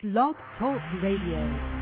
Blog Talk Radio.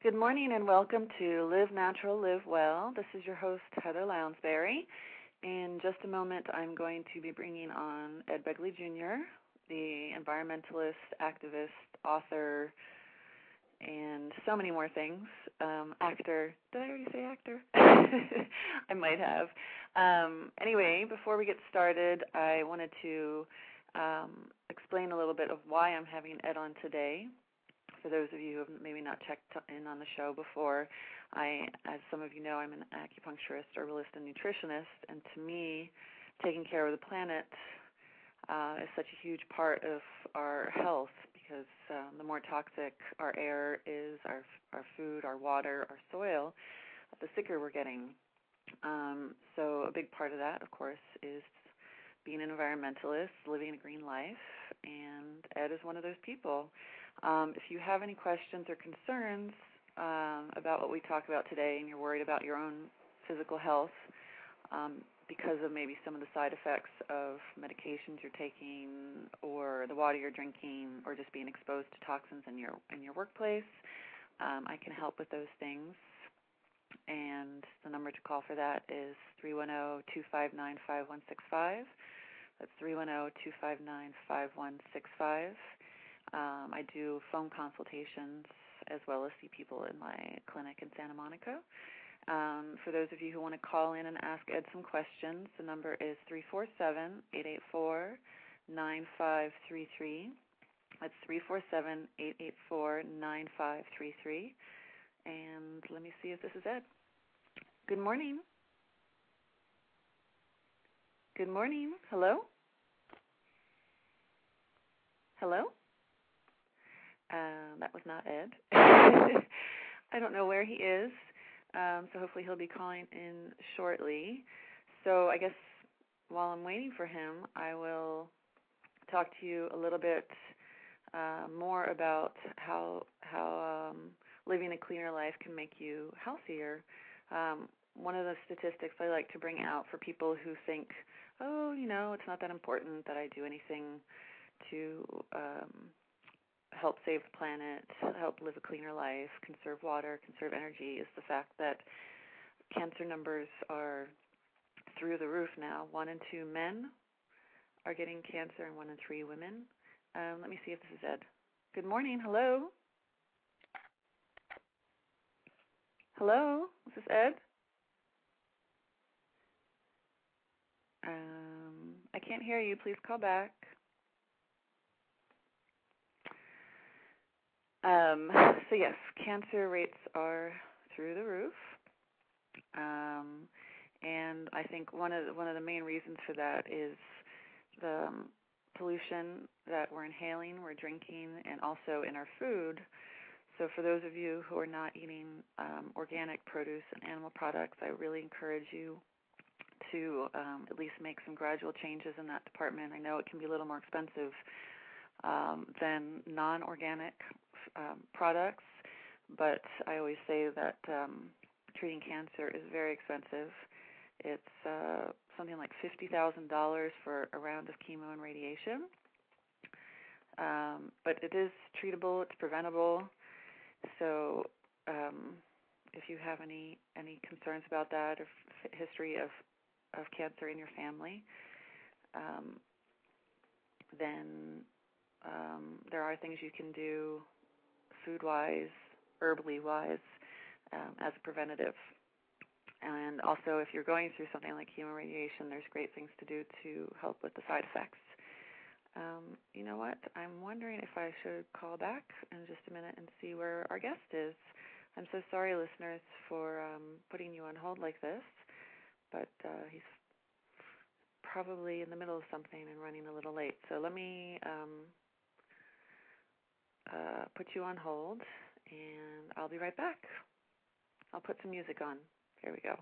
Good morning and welcome to Live Natural, Live Well. This is your host, Heather Lounsbury. In just a moment, I'm going to be bringing on Ed Begley Jr., the environmentalist, activist, author, and so many more things. Actor. Did I already say actor? I might have. Anyway, before we get started, I wanted to explain a little bit of why I'm having Ed on today. For those of you who have maybe not checked in on the show before, as some of you know, I'm an acupuncturist, herbalist, and nutritionist, and to me, taking care of the planet is such a huge part of our health because the more toxic our air is, our food, our water, our soil, the sicker we're getting. So a big part of that, of course, is being an environmentalist, living a green life, and Ed is one of those people. If you have any questions or concerns about what we talk about today and you're worried about your own physical health because of maybe some of the side effects of medications you're taking or the water you're drinking or just being exposed to toxins in your workplace, I can help with those things. And the number to call for that is 310-259-5165. That's 310-259-5165. I do phone consultations as well as see people in my clinic in Santa Monica. For those of you who want to call in and ask Ed some questions, the number is 347-884-9533. That's 347-884-9533. And let me see if this is Ed. Good morning. Good morning. Hello? Hello? That was not Ed. I don't know where he is, so hopefully he'll be calling in shortly. So I guess while I'm waiting for him, I will talk to you a little bit more about how living a cleaner life can make you healthier. One of the statistics I like to bring out for people who think, it's not that important that I do anything to help save the planet, help live a cleaner life, conserve water, conserve energy, is the fact that cancer numbers are through the roof now. 1 in 2 men are getting cancer and 1 in 3 women. Let me see if this is Ed. Good morning. Hello? Hello? Is this Ed? I can't hear you. Please call back. So yes, cancer rates are through the roof, and I think one of the main reasons for that is the pollution that we're inhaling, we're drinking, and also in our food. So for those of you who are not eating organic produce and animal products, I really encourage you to at least make some gradual changes in that department. I know it can be a little more expensive than non-organic products, but I always say that treating cancer is very expensive. It's something like $50,000 for a round of chemo and radiation, but it is treatable, it's preventable. So if you have any concerns about that or history of cancer in your family, then there are things you can do food-wise, herbally-wise, as a preventative. And also, if you're going through something like chemoradiation, there's great things to do to help with the side effects. You know what? I'm wondering if I should call back in just a minute and see where our guest is. I'm so sorry, listeners, for putting you on hold like this, but he's probably in the middle of something and running a little late. So let me put you on hold, and I'll be right back. I'll put some music on. Here we go.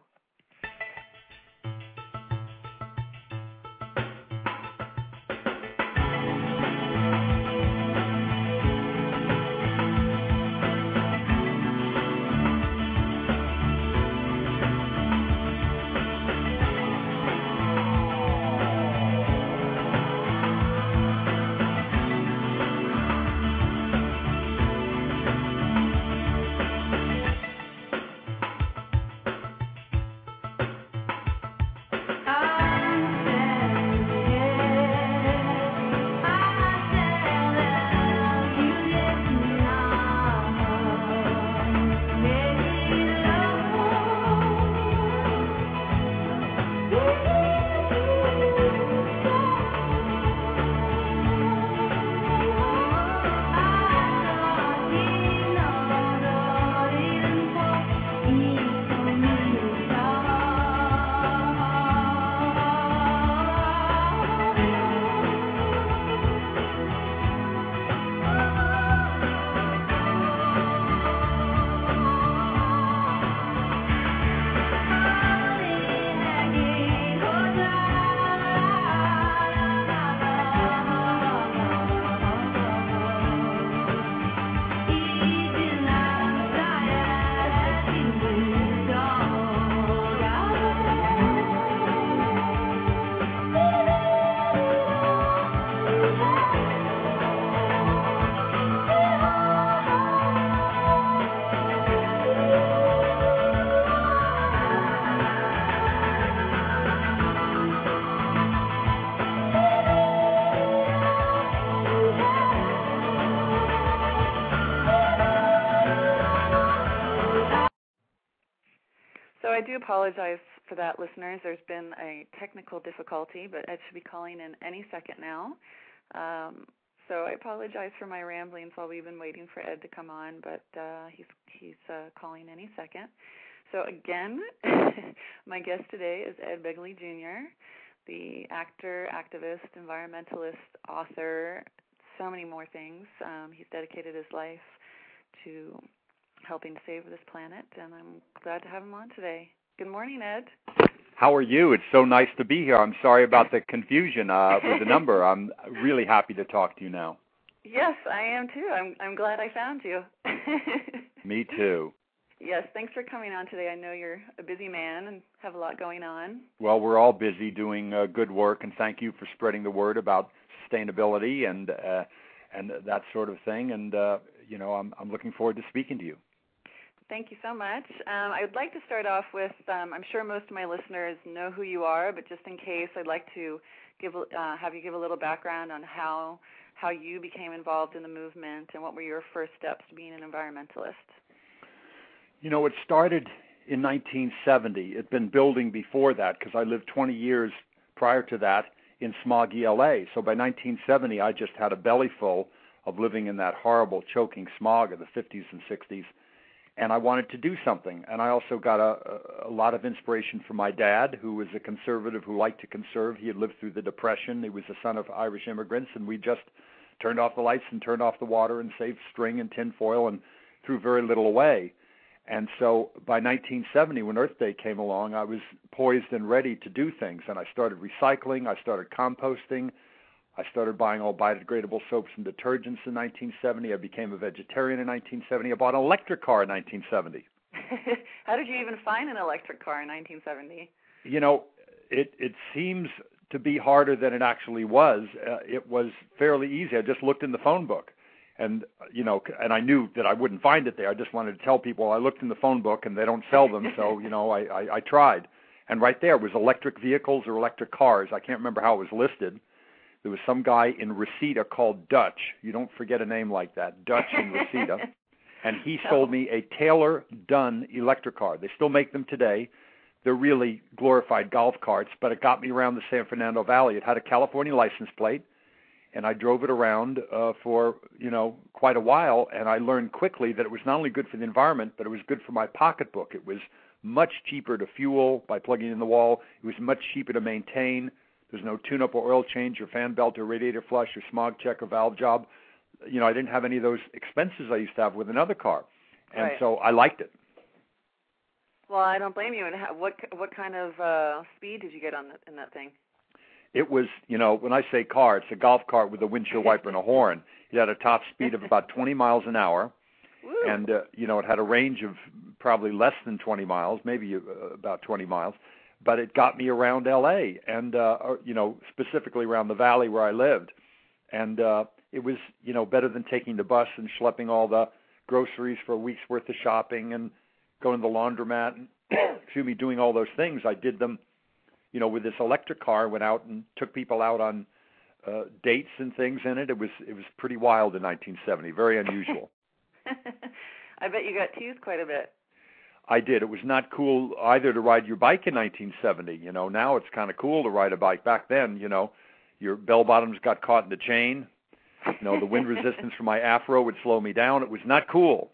I do apologize for that, listeners. There's been a technical difficulty, but Ed should be calling in any second now. So I apologize for my ramblings while we've been waiting for Ed to come on, but he's calling any second. So again, my guest today is Ed Begley Jr., the actor, activist, environmentalist, author, so many more things. He's dedicated his life to helping to save this planet, and I'm glad to have him on today. Good morning, Ed. How are you? It's so nice to be here. I'm sorry about the confusion with the number. I'm really happy to talk to you now. Yes, I am too. I'm glad I found you. Me too. Yes, thanks for coming on today. I know you're a busy man and have a lot going on. Well, we're all busy doing good work, and thank you for spreading the word about sustainability and that sort of thing. And I'm looking forward to speaking to you. Thank you so much. I would like to start off with, I'm sure most of my listeners know who you are, but just in case, I'd like to have you give a little background on how you became involved in the movement and what were your first steps to being an environmentalist. You know, it started in 1970. It'd been building before that because I lived 20 years prior to that in smoggy L.A. So by 1970, I just had a belly full of living in that horrible choking smog of the 50s and 60s. And I wanted to do something. And I also got a lot of inspiration from my dad, who was a conservative who liked to conserve. He had lived through the Depression. He was the son of Irish immigrants, and we just turned off the lights and turned off the water and saved string and tin foil and threw very little away. And so by 1970, when Earth Day came along, I was poised and ready to do things. And I started recycling. I started composting. I started buying all biodegradable soaps and detergents in 1970. I became a vegetarian in 1970. I bought an electric car in 1970. How did you even find an electric car in 1970? You know, it seems to be harder than it actually was. It was fairly easy. I just looked in the phone book. And, and I knew that I wouldn't find it there. I just wanted to tell people I looked in the phone book and they don't sell them. So, I tried. And right there was electric vehicles or electric cars. I can't remember how it was listed. There was some guy in Reseda called Dutch. You don't forget a name like that, Dutch in Reseda. And he sold me a Taylor-Dunn electric car. They still make them today. They're really glorified golf carts, but it got me around the San Fernando Valley. It had a California license plate, and I drove it around for, quite a while, and I learned quickly that it was not only good for the environment, but it was good for my pocketbook. It was much cheaper to fuel by plugging in the wall. It was much cheaper to maintain, There's no tune-up or oil change or fan belt or radiator flush or smog check or valve job. You know, I didn't have any of those expenses I used to have with another car. And right. so I liked it. Well, I don't blame you. And what kind of speed did you get in that thing? It was, you know, when I say car, it's a golf cart with a windshield wiper and a horn. It had a top speed of about 20 miles an hour. Woo. And, you know, it had a range of probably less than 20 miles, maybe about 20 miles. But it got me around L.A. and, you know, specifically around the valley where I lived. And it was, you know, better than taking the bus and schlepping all the groceries for a week's worth of shopping and going to the laundromat and, excuse me, doing all those things. I did them, you know, with this electric car. Went out and took people out on dates and things in it. It was pretty wild in 1970, very unusual. I bet you got teased quite a bit. I did. It was not cool either to ride your bike in 1970. You know, now it's kind of cool to ride a bike. Back then, you know, your bell bottoms got caught in the chain. You know, the wind resistance from my afro would slow me down. It was not cool.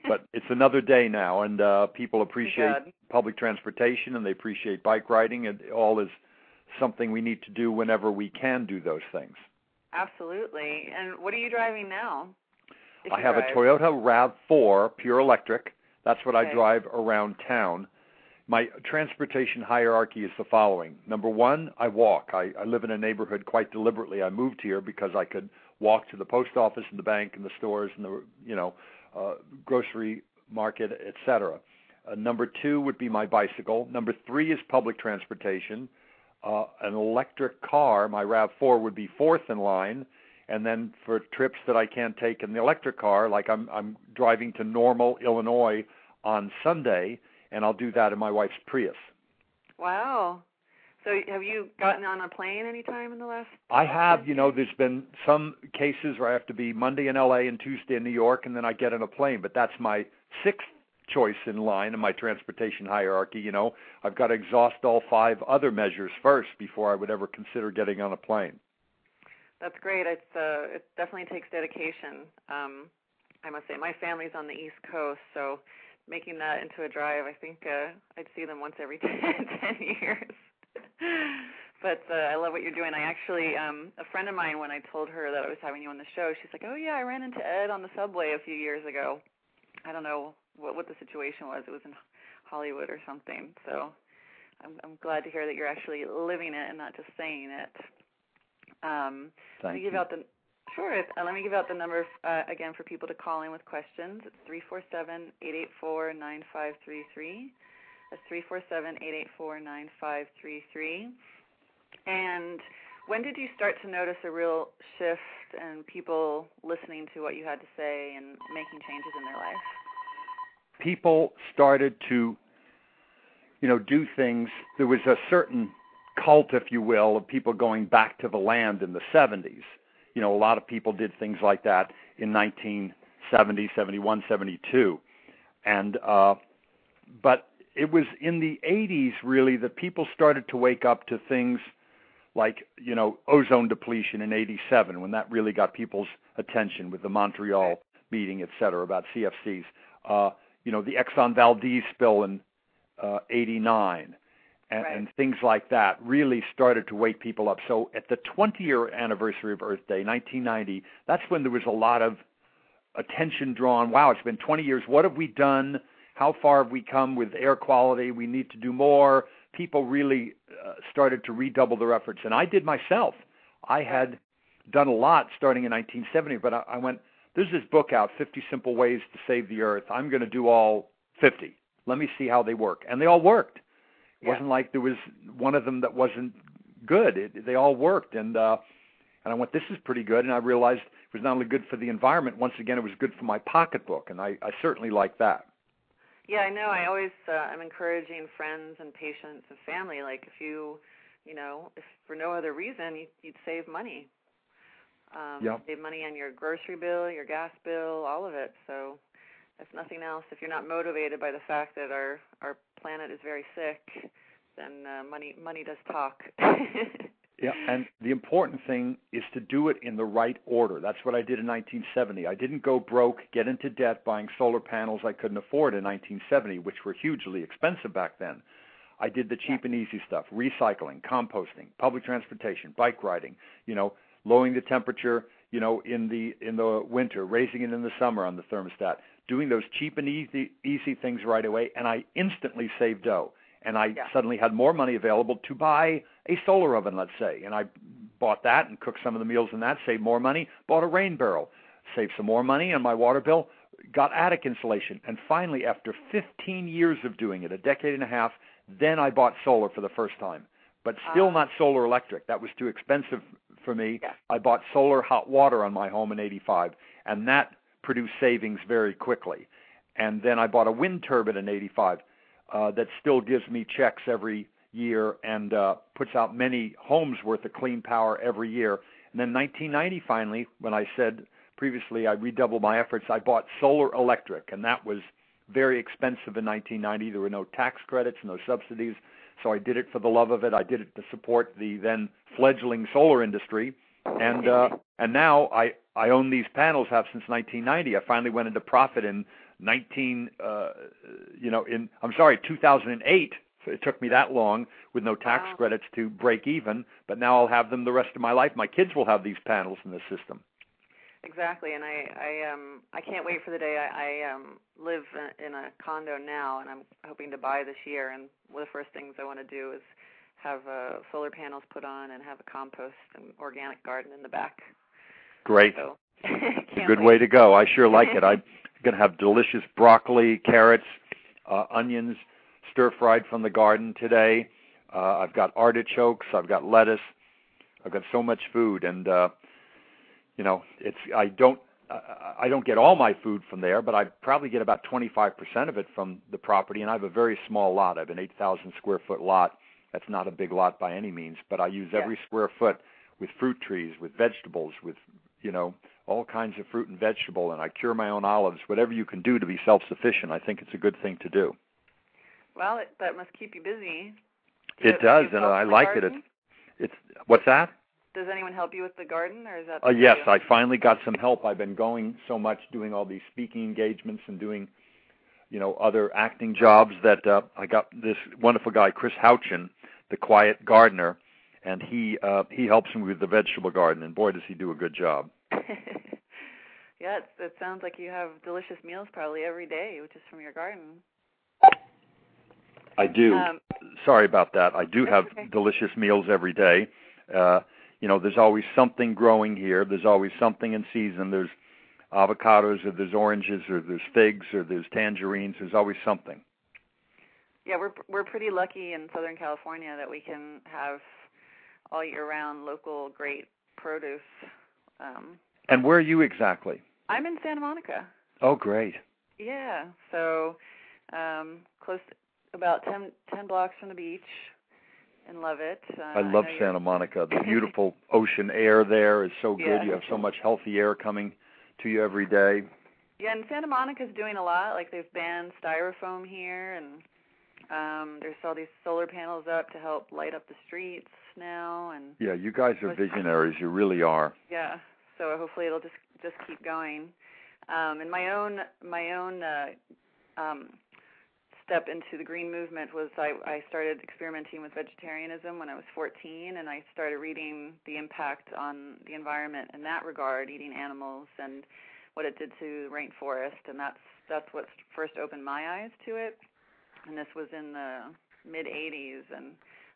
But it's another day now, and people appreciate public transportation, and they appreciate bike riding. It all is something we need to do whenever we can do those things. Absolutely. And what are you driving now? I have a Toyota RAV4 pure electric. That's what I drive around town. My transportation hierarchy is the following. Number one, I walk. I live in a neighborhood quite deliberately. I moved here because I could walk to the post office and the bank and the stores and the, you know, grocery market, etc. Number two would be my bicycle. Number three is public transportation. An electric car, my RAV4, would be fourth in line. And then for trips that I can't take in the electric car, like I'm driving to Normal, Illinois on Sunday, and I'll do that in my wife's Prius. Wow. So have you gotten on a plane any time in the last? I have. You know, there's been some cases where I have to be Monday in L.A. and Tuesday in New York, and then I get on a plane. But that's my sixth choice in line in my transportation hierarchy. You know, I've got to exhaust all five other measures first before I would ever consider getting on a plane. That's great. It definitely takes dedication. I must say, my family's on the East Coast, so making that into a drive, I think I'd see them once every 10 years. But I love what you're doing. I actually, a friend of mine, when I told her that I was having you on the show, she's like, oh, yeah, I ran into Ed on the subway a few years ago. I don't know what the situation was. It was in Hollywood or something. So I'm glad to hear that you're actually living it and not just saying it. Let me give out the number again for people to call in with questions. It's 347-884-9533. That's 347-884-9533. And when did you start to notice a real shift and people listening to what you had to say and making changes in their life? People started to, you know, do things. There was a certain cult, if you will, of people going back to the land in the 70s. You know, a lot of people did things like that in 1970, 71, 72. And but it was in the 80s, really, that people started to wake up to things like, you know, ozone depletion in 87, when that really got people's attention with the Montreal meeting, et cetera, about CFCs. You know, the Exxon Valdez spill in 89. And things like that really started to wake people up. So at the 20-year anniversary of Earth Day, 1990, that's when there was a lot of attention drawn. Wow, it's been 20 years. What have we done? How far have we come with air quality? We need to do more. People really started to redouble their efforts. And I did myself. I had done a lot starting in 1970, but I went, there's this book out, 50 Simple Ways to Save the Earth. I'm going to do all 50. Let me see how they work. And they all worked. It wasn't like there was one of them that wasn't good. They all worked, and I went, this is pretty good, and I realized it was not only good for the environment, once again, it was good for my pocketbook, and I certainly like that. Yeah, I know. I always I'm encouraging friends and patients and family, like if you know, if for no other reason, you'd save money. Save money on your grocery bill, your gas bill, all of it. So if nothing else, if you're not motivated by the fact that our planet is very sick, then money does talk. Yeah, and the important thing is to do it in the right order. That's what I did in 1970. I didn't go broke, get into debt buying solar panels I couldn't afford in 1970, which were hugely expensive back then. I did the cheap and easy stuff, recycling, composting, public transportation, bike riding, lowering the temperature, in the winter, raising it in the summer on the thermostat, doing those cheap and easy things right away, and I instantly saved dough. And I suddenly had more money available to buy a solar oven, let's say. And I bought that and cooked some of the meals in that, saved more money, bought a rain barrel, saved some more money on my water bill, got attic insulation. And finally, after 15 years of doing it, a decade and a half, then I bought solar for the first time. But still not solar electric. That was too expensive for me. Yeah. I bought solar hot water on my home in '85, and that produced savings very quickly. And then I bought a wind turbine in '85. That still gives me checks every year and puts out many homes worth of clean power every year. And then 1990, finally, when I said previously I redoubled my efforts, I bought solar electric, and that was very expensive in 1990. There were no tax credits, no subsidies, so I did it for the love of it. I did it to support the then fledgling solar industry, and now I own these panels, have since 1990. I finally went into profit in 2008. So it took me that long with no tax credits to break even, but now I'll have them the rest of my life. My kids will have these panels in the system. Exactly, and I can't wait for the day. I live in a condo now, and I'm hoping to buy this year. And one of the first things I want to do is have solar panels put on and have a compost and organic garden in the back. Great. So, good way to go. I sure like it. I'm going to have delicious broccoli, carrots, onions, stir-fried from the garden today. I've got artichokes. I've got lettuce. I've got so much food, and I don't get all my food from there, but I probably get about 25% of it from the property, and I have a very small lot. I have an 8,000 square foot lot. That's not a big lot by any means, but I use every square foot with fruit trees, with vegetables, with all kinds of fruit and vegetable, and I cure my own olives. Whatever you can do to be self-sufficient, I think it's a good thing to do. Well, that must keep you busy. It does, and I like it. It's what's that? Does anyone help you with the garden, or is that? Yes, I finally got some help. I've been going so much, doing all these speaking engagements and doing, other acting jobs that I got this wonderful guy, Chris Houchin, the quiet gardener, and he helps me with the vegetable garden, and boy, does he do a good job. Yeah, it sounds like you have delicious meals probably every day, which is from your garden. I do. Sorry about that. I do have delicious meals every day. There's always something growing here. There's always something in season. There's avocados, or there's oranges, or there's figs, or there's tangerines. There's always something. Yeah, we're pretty lucky in Southern California that we can have all year round local great produce. And where are you exactly? I'm in Santa Monica. Oh, great. Yeah, so close to about 10 blocks from the beach, and love it. I love Santa Monica. The beautiful ocean air there is so good. Yeah. You have so much healthy air coming to you every day. Yeah, and Santa Monica's doing a lot. Like, they've banned styrofoam here, and there's all these solar panels up to help light up the streets now. And yeah, you guys are visionaries. You really are. Yeah, so hopefully it'll just keep going. And my own step into the green movement was I started experimenting with vegetarianism when I was 14, and I started reading the impact on the environment in that regard, eating animals and what it did to the rainforest, and that's what first opened my eyes to it. And this was in the mid-'80s, and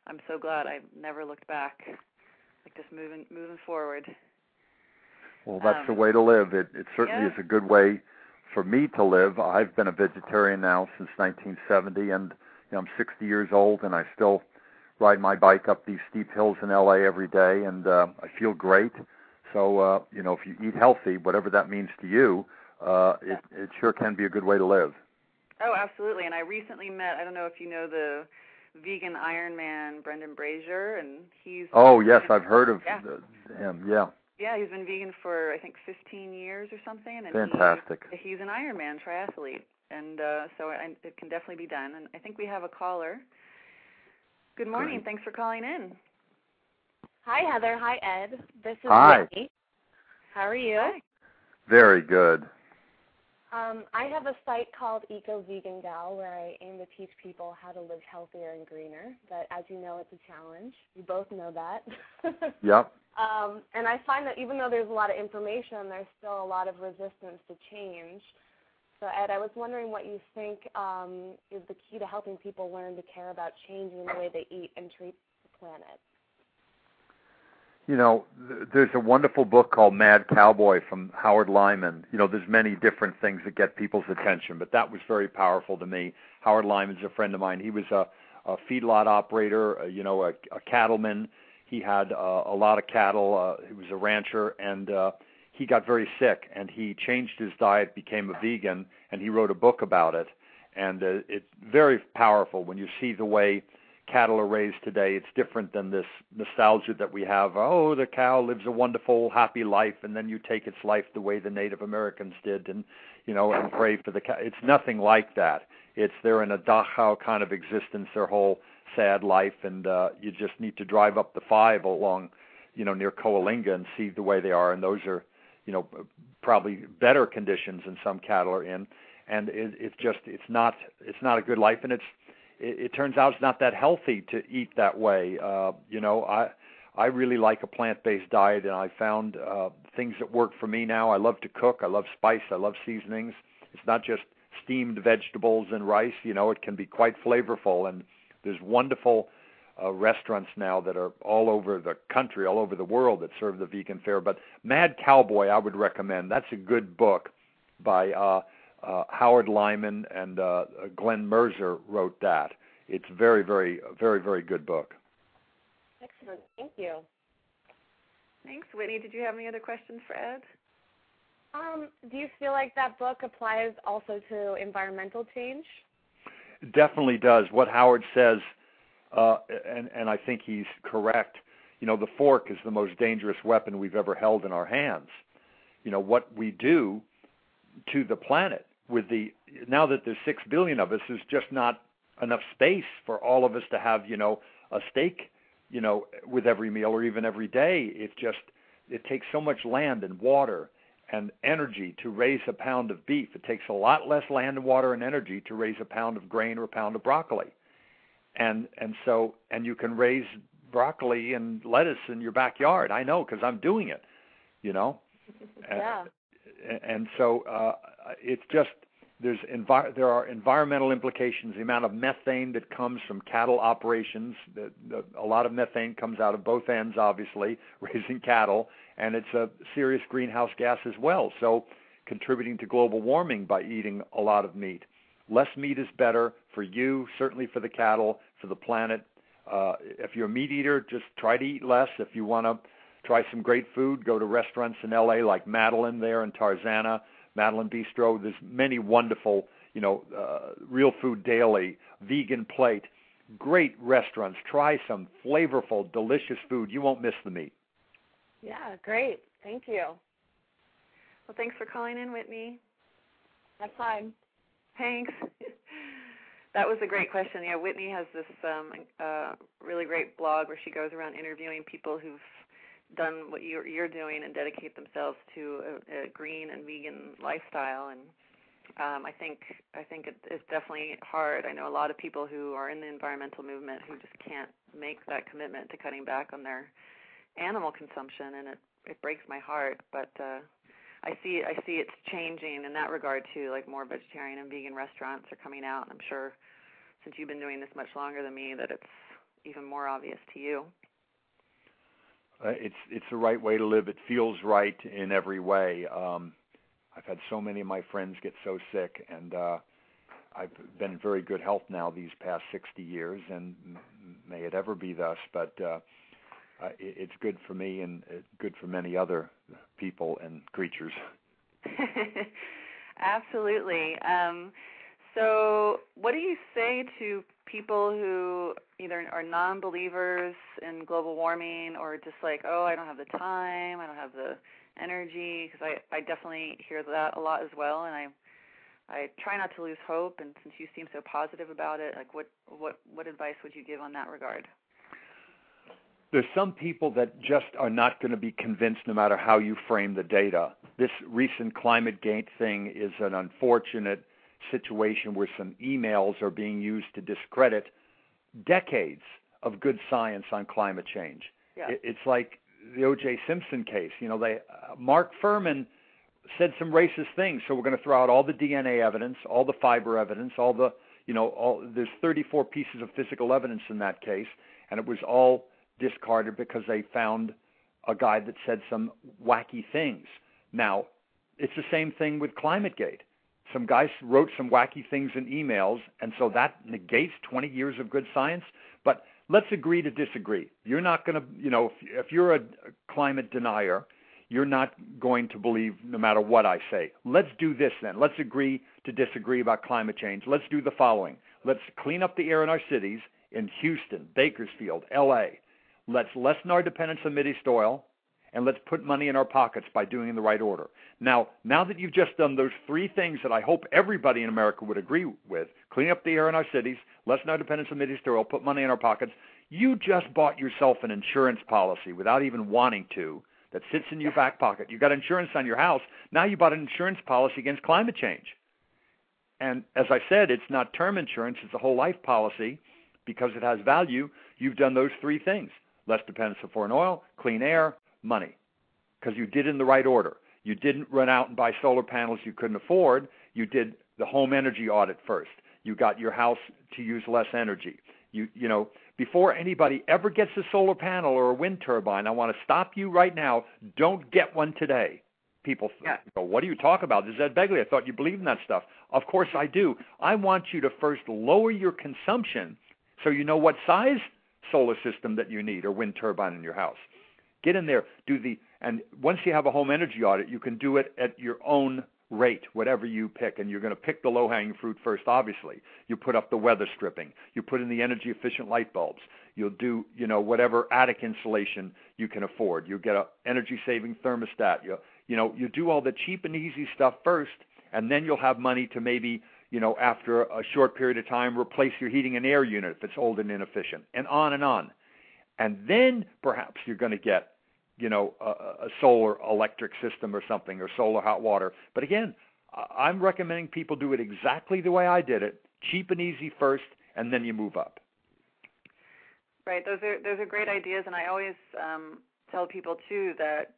I'm so glad I never looked back, like just moving forward. Well, that's the way to live. It certainly is a good way for me to live. I've been a vegetarian now since 1970, and I'm 60 years old, and I still ride my bike up these steep hills in L.A. every day, and I feel great. So, if you eat healthy, whatever that means to you, it sure can be a good way to live. Oh, absolutely. And I recently met, I don't know if you know the vegan Ironman, Brendan Brazier, and he's... Oh, yes, I've heard of him, yeah. Yeah, he's been vegan for, I think, 15 years or something. And fantastic. He's an Ironman triathlete, and so it can definitely be done. And I think we have a caller. Good morning. Great. Thanks for calling in. Hi, Heather. Hi, Ed. This is Hi. Whitney. How are you? Hi. Very good. I have a site called Eco Vegan Gal where I aim to teach people how to live healthier and greener. But as you know, it's a challenge. You both know that. Yep. And I find that even though there's a lot of information, there's still a lot of resistance to change. So, Ed, I was wondering what you think is the key to helping people learn to care about changing the way they eat and treat the planet. You know, there's a wonderful book called Mad Cowboy from Howard Lyman. You know, there's many different things that get people's attention, but that was very powerful to me. Howard Lyman's a friend of mine. He was a feedlot operator, a cattleman. He had a lot of cattle. He was a rancher, and he got very sick, and he changed his diet, became a vegan, and he wrote a book about it. And it's very powerful when you see the way cattle are raised today. It's different than this nostalgia that we have. Oh, the cow lives a wonderful, happy life, and then you take its life the way the Native Americans did, and and pray for the cow. It's nothing like that. They're in a Dachau kind of existence their whole sad life, and you just need to drive up the 5 along, near Coalinga and see the way they are, and those are, probably better conditions than some cattle are in, and it's not a good life, and it turns out it's not that healthy to eat that way. I really like a plant-based diet, and I found things that work for me now. I love to cook. I love spice. I love seasonings. It's not just steamed vegetables and rice. It can be quite flavorful, and there's wonderful restaurants now that are all over the country, all over the world that serve the vegan fare. But Mad Cowboy, I would recommend. That's a good book by Howard Lyman, and Glenn Mercer wrote that. It's very, very, very, very good book. Excellent. Thank you. Thanks. Whitney, did you have any other questions for Ed? Do you feel like that book applies also to environmental change? It definitely does. What Howard says, and I think he's correct, the fork is the most dangerous weapon we've ever held in our hands. What we do to the planet now that there's 6 billion of us, there's just not enough space for all of us to have, a steak, with every meal or even every day. It takes so much land and water and energy to raise a pound of beef. It takes a lot less land and water and energy to raise a pound of grain or a pound of broccoli. And you can raise broccoli and lettuce in your backyard. I know, because I'm doing it, Yeah. And so it's just there are environmental implications. The amount of methane that comes from cattle operations, a lot of methane comes out of both ends, obviously, raising cattle, and it's a serious greenhouse gas as well. So contributing to global warming by eating a lot of meat. Less meat is better for you, certainly for the cattle, for the planet. If you're a meat eater, just try to eat less. If you want to try some great food, go to restaurants in L.A. like Madeline there in Tarzana, Madeline Bistro. There's many wonderful, Real Food Daily, Vegan Plate, great restaurants. Try some flavorful, delicious food. You won't miss the meat. Yeah, great. Thank you. Well, thanks for calling in, Whitney. That's fine. Thanks. That was a great question. Yeah, Whitney has this really great blog where she goes around interviewing people who've done what you're doing and dedicate themselves to a green and vegan lifestyle. And I think it's definitely hard. I know a lot of people who are in the environmental movement who just can't make that commitment to cutting back on their animal consumption, and it breaks my heart. But I see it's changing in that regard too. Like more vegetarian and vegan restaurants are coming out. I'm sure since you've been doing this much longer than me that it's even more obvious to you. It's the right way to live. It feels right in every way. I've had so many of my friends get so sick, and I've been in very good health now these past 60 years, and may it ever be thus. But it's good for me and good for many other people and creatures. Absolutely. So what do you say to people who either are non-believers in global warming or just like, oh, I don't have the time, I don't have the energy? Because I definitely hear that a lot as well, and I try not to lose hope. And since you seem so positive about it, like what advice would you give on that regard? There's some people that just are not going to be convinced no matter how you frame the data. This recent ClimateGate thing is an unfortunate situation where some emails are being used to discredit decades of good science on climate change. Yeah. It's like the O.J. Simpson case. Mark Furman said some racist things, so we're going to throw out all the DNA evidence, all the fiber evidence, there's 34 pieces of physical evidence in that case, and it was all discarded because they found a guy that said some wacky things. Now, it's the same thing with ClimateGate. Some guys wrote some wacky things in emails, and so that negates 20 years of good science. But let's agree to disagree. You're not going to, if you're a climate denier, you're not going to believe no matter what I say. Let's do this then. Let's agree to disagree about climate change. Let's do the following. Let's clean up the air in our cities in Houston, Bakersfield, L.A. Let's lessen our dependence on Middle East oil, and let's put money in our pockets by doing it in the right order. Now that you've just done those three things that I hope everybody in America would agree with, clean up the air in our cities, lessen our dependence on Middle East oil, put money in our pockets, you just bought yourself an insurance policy without even wanting to that sits in your back pocket. You got insurance on your house. Now you bought an insurance policy against climate change. And as I said, it's not term insurance, it's a whole life policy because it has value. You've done those three things: less dependence on foreign oil, clean air, money, because you did it in the right order. You didn't run out and buy solar panels you couldn't afford. You did the home energy audit first. You got your house to use less energy. Before anybody ever gets a solar panel or a wind turbine, I want to stop you right now. Don't get one today. People go, what do you talk about? This is Ed Begley. I thought you believed in that stuff. Of course I do. I want you to first lower your consumption so you know what size solar system that you need or wind turbine in your house. Get in there, and once you have a home energy audit, you can do it at your own rate, whatever you pick, and you're going to pick the low-hanging fruit first, obviously. You put up the weather stripping. You put in the energy-efficient light bulbs. You'll do, whatever attic insulation you can afford. You get an energy-saving thermostat. You do all the cheap and easy stuff first, and then you'll have money to maybe, after a short period of time, replace your heating and air unit if it's old and inefficient, and on and on. And then perhaps you're going to get a solar electric system or something, or solar hot water. But again, I'm recommending people do it exactly the way I did it, cheap and easy first, and then you move up. Right. Those are great ideas, and I always tell people too that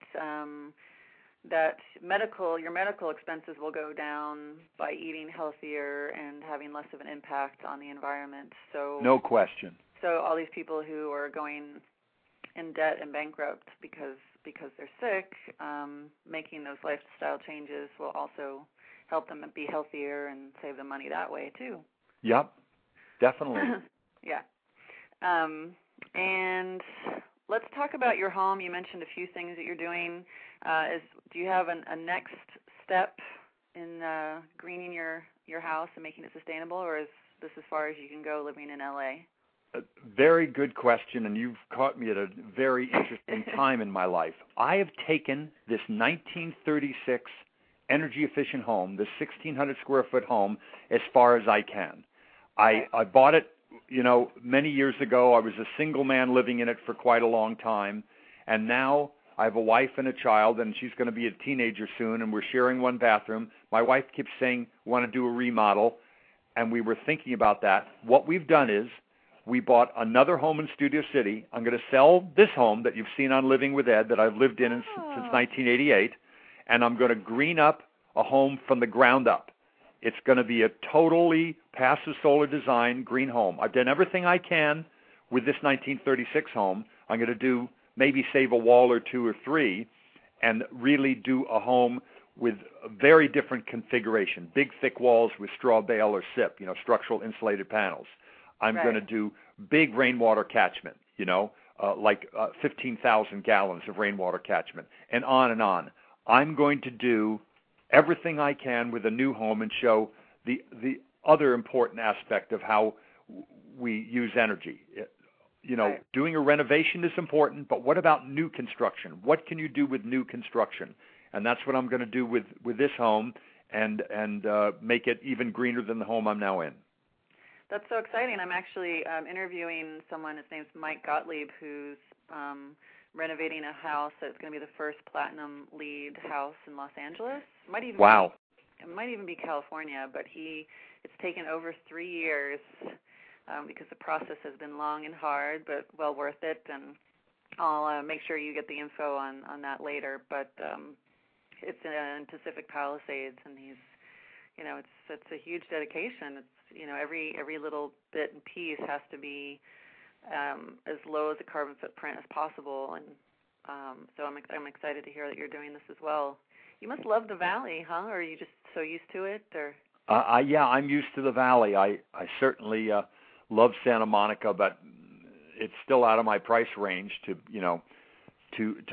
your medical expenses will go down by eating healthier and having less of an impact on the environment. So no question. So all these people who are going in debt and bankrupt because they're sick, making those lifestyle changes will also help them be healthier and save them money that way too. Yep, definitely. Yeah. And let's talk about your home. You mentioned a few things that you're doing. Do you have a next step in greening your house and making it sustainable, or is this as far as you can go living in L.A.? A very good question, and you've caught me at a very interesting time in my life. I have taken this 1936 energy-efficient home, this 1,600-square-foot home, as far as I can. I bought it, many years ago. I was a single man living in it for quite a long time, and now I have a wife and a child, and she's going to be a teenager soon, and we're sharing one bathroom. My wife keeps saying, want to do a remodel, and we were thinking about that. What we've done is we bought another home in Studio City. I'm going to sell this home that you've seen on Living with Ed that I've lived in since 1988, and I'm going to green up a home from the ground up. It's going to be a totally passive solar design green home. I've done everything I can with this 1936 home. I'm going to do maybe save a wall or two or three and really do a home with a very different configuration, big thick walls with straw bale or SIP, structural insulated panels. I'm going to do big rainwater catchment, like 15,000 gallons of rainwater catchment, and on and on. I'm going to do everything I can with a new home and show the other important aspect of how we use energy. Doing a renovation is important, but what about new construction? What can you do with new construction? And that's what I'm going to do with this home and make it even greener than the home I'm now in. That's so exciting. I'm actually interviewing someone. His name's Mike Gottlieb, who's renovating a house that's going to be the first platinum LEED house in Los Angeles. It might even be California, but it's taken over 3 years because the process has been long and hard, but well worth it. And I'll make sure you get the info on that later. But it's in Pacific Palisades, and he's, it's a huge dedication. It's, every little bit and piece has to be as low as a carbon footprint as possible, and so I'm excited to hear that you're doing this as well. You must love the valley, huh? Or are you just so used to it? Or yeah, I'm used to the valley. I certainly love Santa Monica, but it's still out of my price range to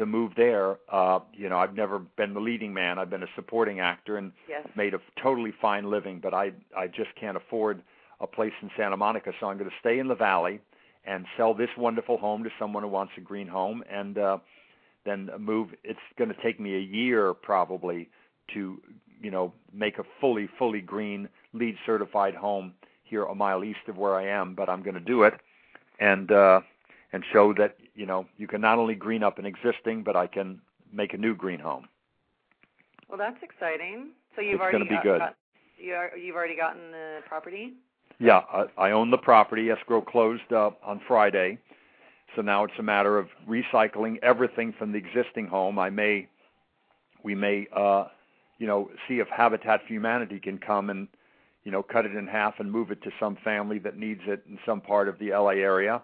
move there. I've never been the leading man. I've been a supporting actor and made a totally fine living, but I just can't afford a place in Santa Monica, so I'm going to stay in the valley and sell this wonderful home to someone who wants a green home, and then move. It's going to take me a year probably to, make a fully green, LEED certified home here a mile east of where I am, but I'm going to do it and show that, you can not only green up an existing, but I can make a new green home. Well, that's exciting. So you've already gotten the property? Yeah, I own the property. Escrow closed on Friday, so now it's a matter of recycling everything from the existing home. We may see if Habitat for Humanity can come and, cut it in half and move it to some family that needs it in some part of the LA area,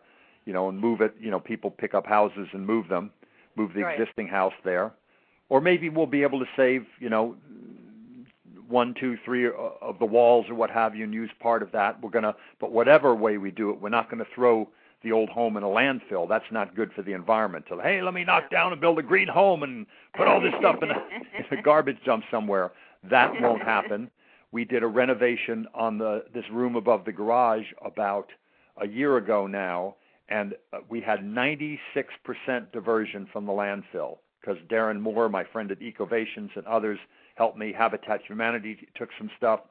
and move it. People pick up houses and move the existing house there, or maybe we'll be able to save, 1, 2, 3 of the walls or what have you, and use part of that. But whatever way we do it, we're not going to throw the old home in a landfill. That's not good for the environment. So, hey, let me knock down and build a green home and put all this stuff in a garbage dump somewhere. That won't happen. We did a renovation on this room above the garage about a year ago now, and we had 96% diversion from the landfill because Darren Moore, my friend at Ecovations, and others helped me. Habitat for Humanity took some stuff.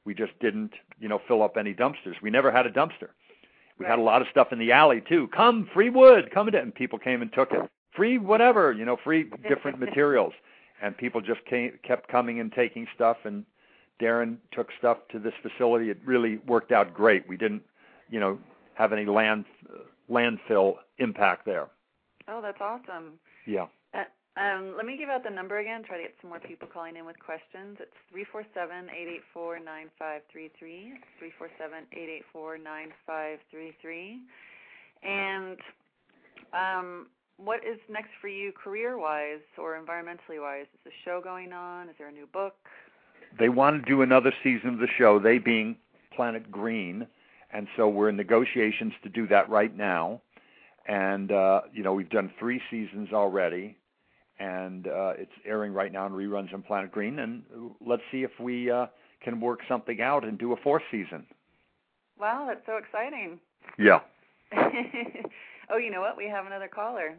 We just didn't, fill up any dumpsters. We never had a dumpster. We had a lot of stuff in the alley, too. Come, free wood, come in. And people came and took it. Free whatever, free different materials. And people just kept coming and taking stuff, and Darren took stuff to this facility. It really worked out great. We didn't, have any landfill impact there. Oh, that's awesome. Yeah. Let me give out the number again, try to get some more people calling in with questions. It's 347-884-9533. 347-884-9533. And what is next for you career-wise or environmentally-wise? Is the show going on? Is there a new book? They want to do another season of the show, they being Planet Green, and so we're in negotiations to do that right now. And, we've done 3 seasons already. And it's airing right now in reruns on Planet Green, and let's see if we can work something out and do a 4th season. Wow, that's so exciting. Yeah. Oh, you know what? We have another caller.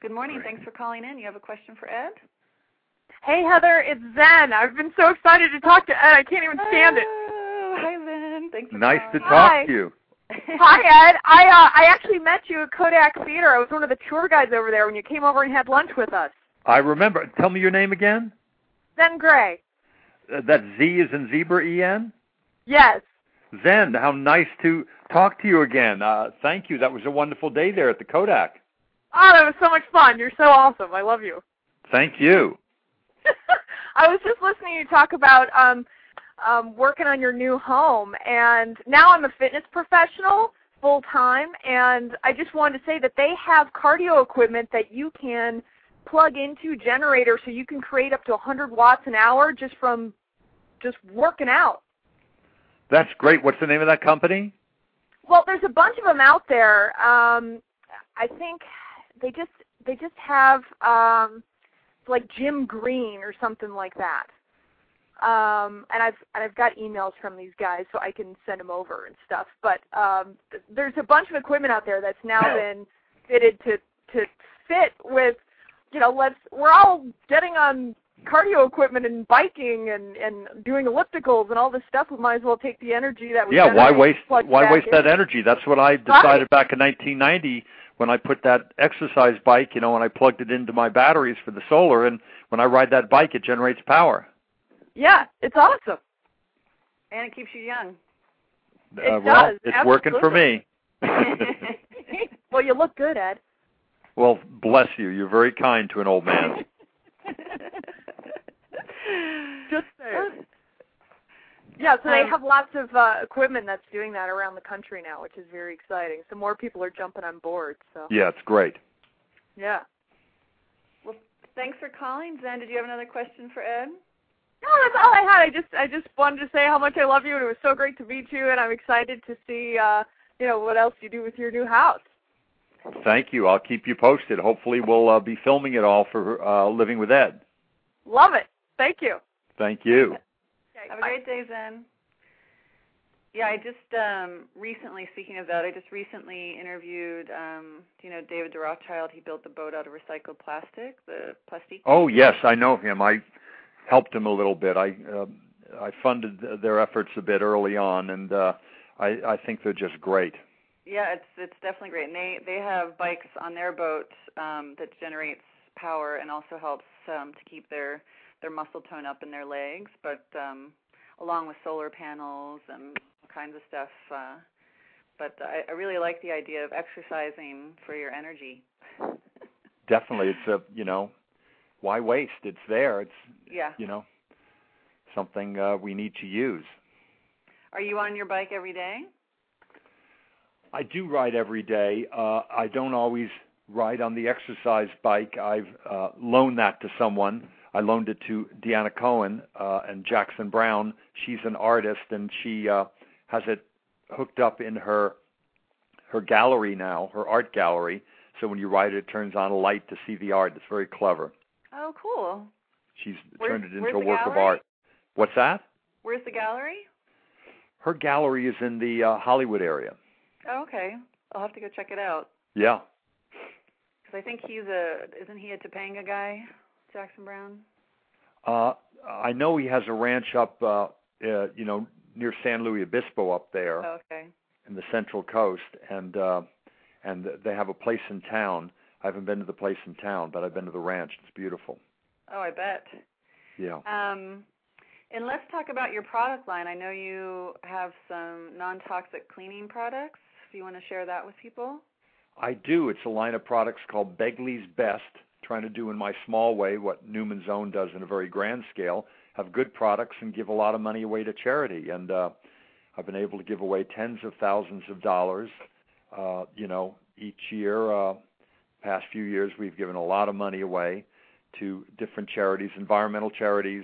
Good morning. Great. Thanks for calling in. You have a question for Ed? Hey, Heather, it's Zen. I've been so excited to talk to Ed. I can't even stand it. Oh, hi, Zen. Thanks for calling. Nice to talk to you. Hi, Ed. I actually met you at Kodak Theater. I was one of the tour guides over there when you came over and had lunch with us. I remember. Tell me your name again. Zen Gray. That Z is in zebra, E-N? Yes. Zen, how nice to talk to you again. Thank you. That was a wonderful day there at the Kodak. Oh, that was so much fun. You're so awesome. I love you. Thank you. I was just listening to you talk about working on your new home, and now I'm a fitness professional full-time, and I just wanted to say that they have cardio equipment that you can plug into generators so you can create up to 100 watts an hour just from just working out. That's great. What's the name of that company? Well, there's a bunch of them out there. I think they just have like Jim Green or something like that. And I've got emails from these guys, so I can send them over and stuff. But there's a bunch of equipment out there that's now been fitted to fit with, we're all getting on cardio equipment and biking and doing ellipticals and all this stuff, we might as well take the energy that we why waste that energy? That's what I decided back in 1990 when I put that exercise bike, when I plugged it into my batteries for the solar, and when I ride that bike, it generates power. Yeah, it's awesome. And it keeps you young. It does. It's absolutely. Working for me. Well, you look good, Ed. Well, bless you. You're very kind to an old man. Just saying. Yeah, so they have lots of equipment that's doing that around the country now, which is very exciting. So more people are jumping on board. So. Yeah, it's great. Yeah. Well, thanks for calling, Zen. Did you have another question for Ed? No, that's all I had. I just wanted to say how much I love you, and it was so great to meet you, and I'm excited to see, what else you do with your new house. Thank you. I'll keep you posted. Hopefully we'll be filming it all for Living with Ed. Love it. Thank you. Thank you. Okay, have bye. a great day, Zen. Yeah, I just recently, speaking of that, I just recently interviewed, David de Rothschild. He built the boat out of recycled plastic, the plastique. Oh, yes, I know him. I helped him a little bit. I funded their efforts a bit early on, and I think they're just great. Yeah, it's definitely great. And they have bikes on their boat that generates power and also helps to keep their muscle tone up in their legs, but along with solar panels and all kinds of stuff. But I really like the idea of exercising for your energy. Definitely. It's why waste? It's there. It's, something we need to use. Are you on your bike every day? I do ride every day. I don't always ride on the exercise bike. I've loaned that to someone. I loaned it to Deanna Cohen and Jackson Brown. She's an artist, and she has it hooked up in her gallery now, her art gallery. So when you ride it, it turns on a light to see the art. It's very clever. Oh, cool. She's turned it into a the work gallery? of art. What's that? Where's the gallery? Her gallery is in the Hollywood area. Oh, okay. I'll have to go check it out. Yeah. Because I think isn't he a Topanga guy, Jackson Brown? I know he has a ranch up, near San Luis Obispo up there. Oh, okay. In the Central Coast, and they have a place in town. I haven't been to the place in town, but I've been to the ranch. It's beautiful. Oh, I bet. Yeah. And let's talk about your product line. I know you have some non-toxic cleaning products. Do you want to share that with people? I do. It's a line of products called Begley's Best, trying to do in my small way what Newman's Own does in a very grand scale, have good products and give a lot of money away to charity. And I've been able to give away tens of thousands of dollars, each year. Past few years, we've given a lot of money away to different charities, environmental charities,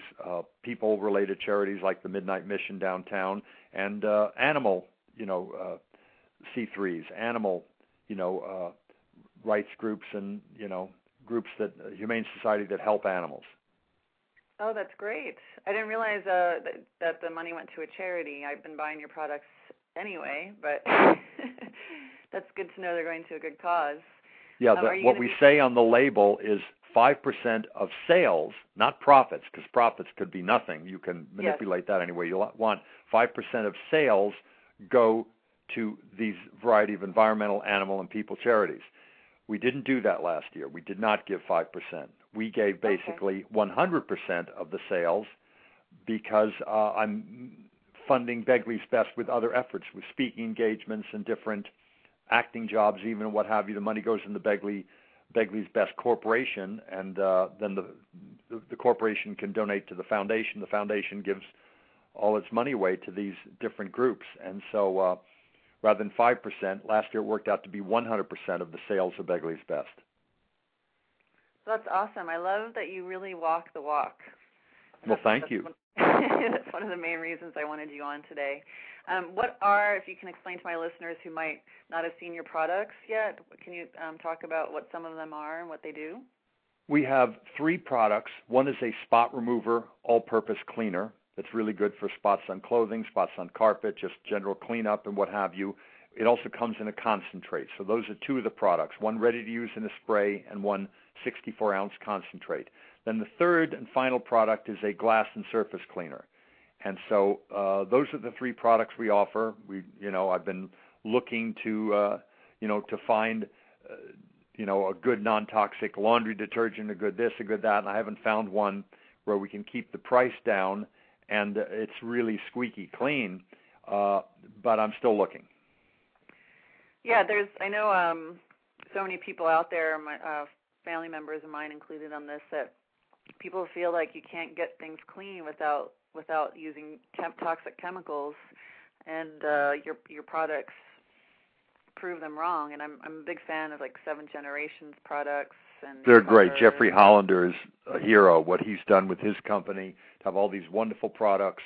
people-related charities like the Midnight Mission downtown, and animal, C3s, animal, rights groups and, groups that, Humane Society that help animals. Oh, that's great. I didn't realize that the money went to a charity. I've been buying your products anyway, but that's good to know they're going to a good cause. Yeah, what we say on the label is 5% of sales, not profits, because profits could be nothing. You can manipulate that any way you want. 5% of sales go to these variety of environmental, animal, and people charities. We didn't do that last year. We did not give 5%. We gave basically 100% of the sales because I'm funding Begley's Best with other efforts, with speaking engagements and different acting jobs, even what have you. The money goes in the Begley's Best Corporation, and then the corporation can donate to the foundation. The foundation gives all its money away to these different groups. And so rather than 5%, last year it worked out to be 100% of the sales of Begley's Best. That's awesome. I love that you really walk the walk. Well, thank you. That's one of the main reasons I wanted you on today. If you can explain to my listeners who might not have seen your products yet, can you talk about what some of them are and what they do? We have 3 products. One is a spot remover, all-purpose cleaner that's really good for spots on clothing, spots on carpet, just general cleanup and what have you. It also comes in a concentrate. So those are two of the products, one ready to use in a spray and one 64-ounce concentrate. Then the third and final product is a glass and surface cleaner. And so those are the three products we offer. I've been looking to find, a good non-toxic laundry detergent, a good this, a good that, and I haven't found one where we can keep the price down and it's really squeaky clean, but I'm still looking. Yeah, I know so many people out there, my family members of mine included on this, that people feel like you can't get things clean without using toxic chemicals, and your products prove them wrong. And I'm a big fan of like 7 Generations products. And they're great. Jeffrey Hollander is a hero. What he's done with his company to have all these wonderful products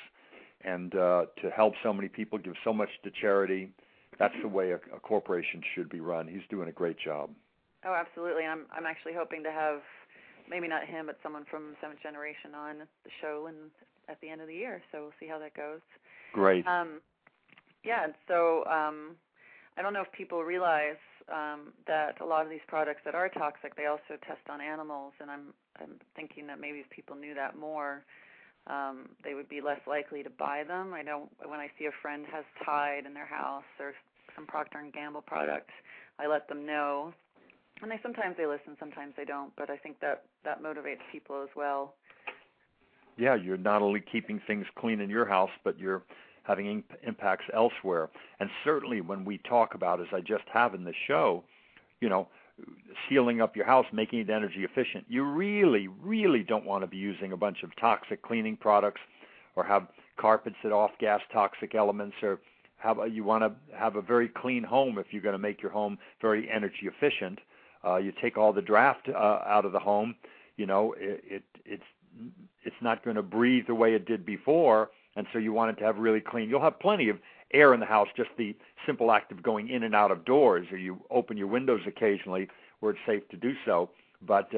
and to help so many people, give so much to charity. That's the way a corporation should be run. He's doing a great job. Oh, absolutely. I'm actually hoping to have, maybe not him, but someone from 7th Generation on the show at the end of the year. So we'll see how that goes. Great. So I don't know if people realize that a lot of these products that are toxic, they also test on animals, and I'm thinking that maybe if people knew that more, they would be less likely to buy them. I know when I see a friend has Tide in their house or some Procter & Gamble product, I let them know. And sometimes they listen, sometimes they don't, but I think that motivates people as well. Yeah, you're not only keeping things clean in your house, but you're having impacts elsewhere. And certainly when we talk about, as I just have in the show, sealing up your house, making it energy efficient, you really, really don't want to be using a bunch of toxic cleaning products or have carpets that off-gas toxic elements, or you want to have a very clean home if you're going to make your home very energy efficient. You take all the draft out of the home, it's not going to breathe the way it did before, and so you want it to have really clean. You'll have plenty of air in the house, just the simple act of going in and out of doors, or you open your windows occasionally where it's safe to do so, but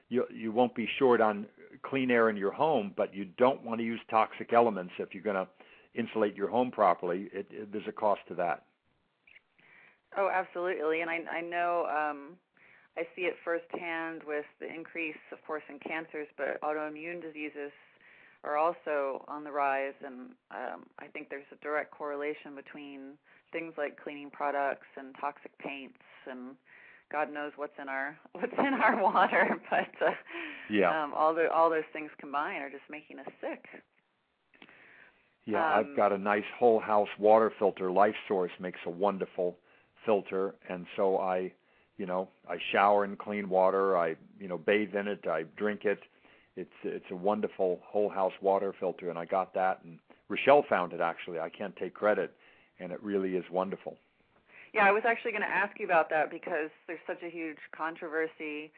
you won't be short on clean air in your home, but you don't want to use toxic elements if you're going to insulate your home properly. There's a cost to that. Oh, absolutely, and I know I see it firsthand with the increase, of course, in cancers, but autoimmune diseases are also on the rise, and I think there's a direct correlation between things like cleaning products and toxic paints, and God knows what's in our water, but all those things combined are just making us sick. Yeah, I've got a nice whole house water filter. Life Source makes a wonderful filter, and so I shower in clean water. I bathe in it. I drink it. It's a wonderful whole house water filter, and I got that. And Rochelle found it, actually. I can't take credit, and it really is wonderful. Yeah, I was actually going to ask you about that because there's such a huge controversy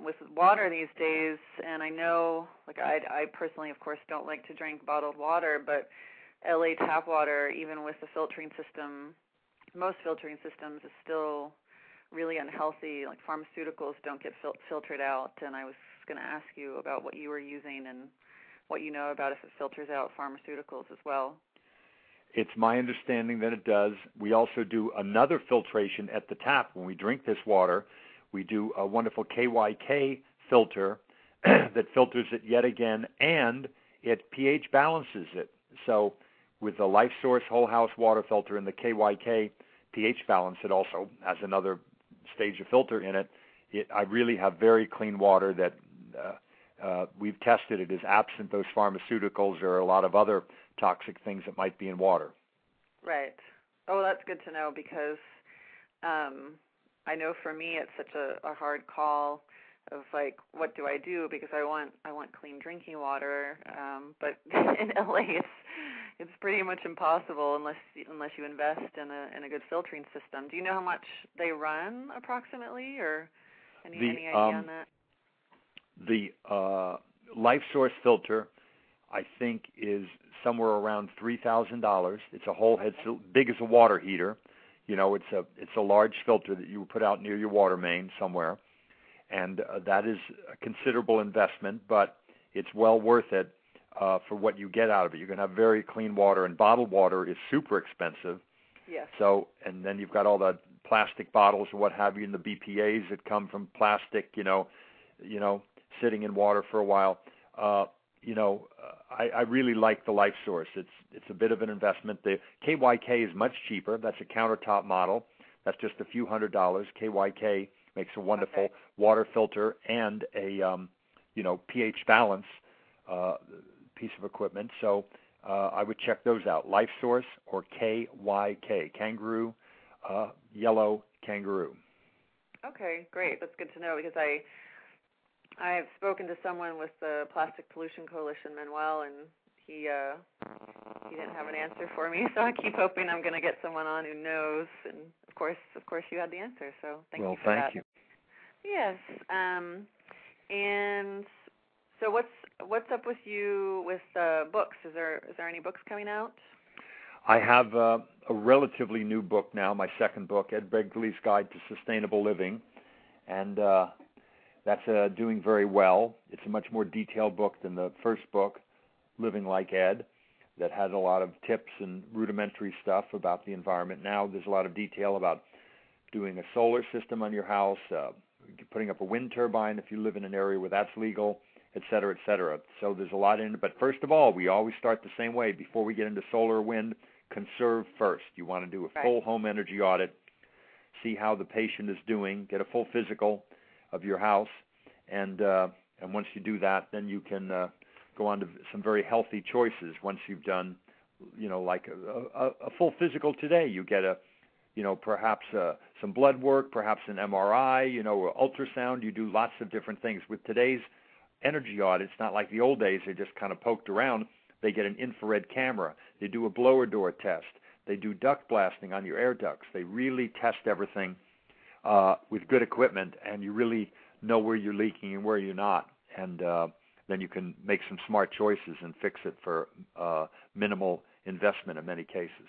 with water these days, and I know, I personally, of course, don't like to drink bottled water, but L.A. tap water, even with the filtering system, most filtering systems, is still really unhealthy. Like pharmaceuticals don't get filtered out, and I was going to ask you about what you were using and what you know about if it filters out pharmaceuticals as well. It's my understanding that it does. We also do another filtration at the tap. When we drink this water, we do a wonderful KYK filter that filters it yet again, and it pH balances it. So with the Life Source whole house water filter and the KYK pH balance, it also has another stage of filter in it. I really have very clean water that we've tested. It is absent those pharmaceuticals or a lot of other toxic things that might be in water. Right. Oh, that's good to know because I know for me it's such a hard call of what do I do, because I want clean drinking water, but in LA it's pretty much impossible unless you invest in a good filtering system. Do you know how much they run approximately, or any idea on that? The Life Source filter, I think, is somewhere around $3,000. It's a whole head, so big as a water heater. It's a large filter that you would put out near your water main somewhere, and that is a considerable investment, but it's well worth it for what you get out of it. You're going to have very clean water, and bottled water is super expensive. Yes. So, and then you've got all the plastic bottles and what have you, and the BPA's that come from plastic, sitting in water for a while. I really like the Life Source. It's a bit of an investment. The KYK is much cheaper. That's a countertop model. That's just a few $100s. KYK makes a wonderful water filter and a pH balance piece of equipment. So I would check those out. Life Source or KYK, kangaroo, yellow kangaroo. Okay, great. That's good to know because I have spoken to someone with the Plastic Pollution Coalition, Manuel, and he didn't have an answer for me. So I keep hoping I'm going to get someone on who knows. And of course, you had the answer. So thank you for that. Thank you. Yes. And so what's up with you with books? Is there any books coming out? I have a relatively new book now, my second book, Ed Begley's Guide to Sustainable Living, and that's doing very well. It's a much more detailed book than the first book, Living Like Ed, that had a lot of tips and rudimentary stuff about the environment. Now there's a lot of detail about doing a solar system on your house, putting up a wind turbine if you live in an area where that's legal, et cetera, et cetera. So there's a lot in it. But first of all, we always start the same way. Before we get into solar or wind, conserve first. You want to do a full home energy audit, see how the patient is doing, get a full physical of your house, and once you do that, then you can go on to some very healthy choices. Once you've done, like a full physical today, you get perhaps some blood work, perhaps an MRI, ultrasound. You do lots of different things. With today's energy audit, it's not like the old days. They just kind of poked around. They get an infrared camera. They do a blower door test. They do duct blasting on your air ducts. They really test everything with good equipment, and you really know where you're leaking and where you're not. And then you can make some smart choices and fix it for minimal investment in many cases.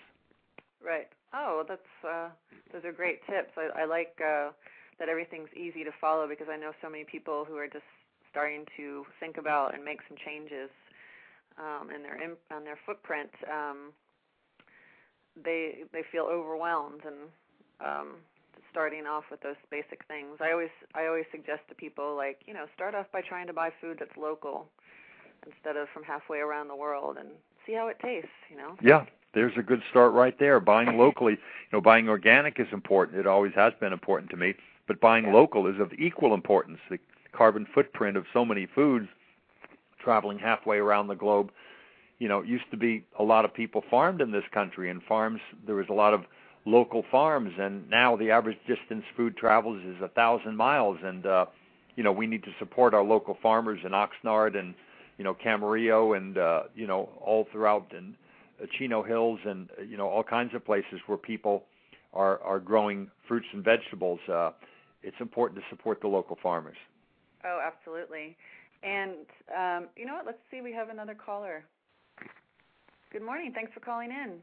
Right. Oh, those are great tips. I like that everything's easy to follow because I know so many people who are just starting to think about and make some changes in their footprint. They feel overwhelmed and starting off with those basic things. I always suggest to people start off by trying to buy food that's local instead of from halfway around the world and see how it tastes. Yeah. There's a good start right there. Buying locally, buying organic is important. It always has been important to me. But buying local is of equal importance. The carbon footprint of so many foods traveling halfway around the globe. It used to be a lot of people farmed in this country, and there was a lot of local farms, and now the average distance food travels is 1,000 miles, and we need to support our local farmers in Oxnard and Camarillo and all throughout and Chino Hills and all kinds of places where people are growing fruits and vegetables. It's important to support the local farmers. Oh, absolutely. And you know what? Let's see. We have another caller. Good morning. Thanks for calling in.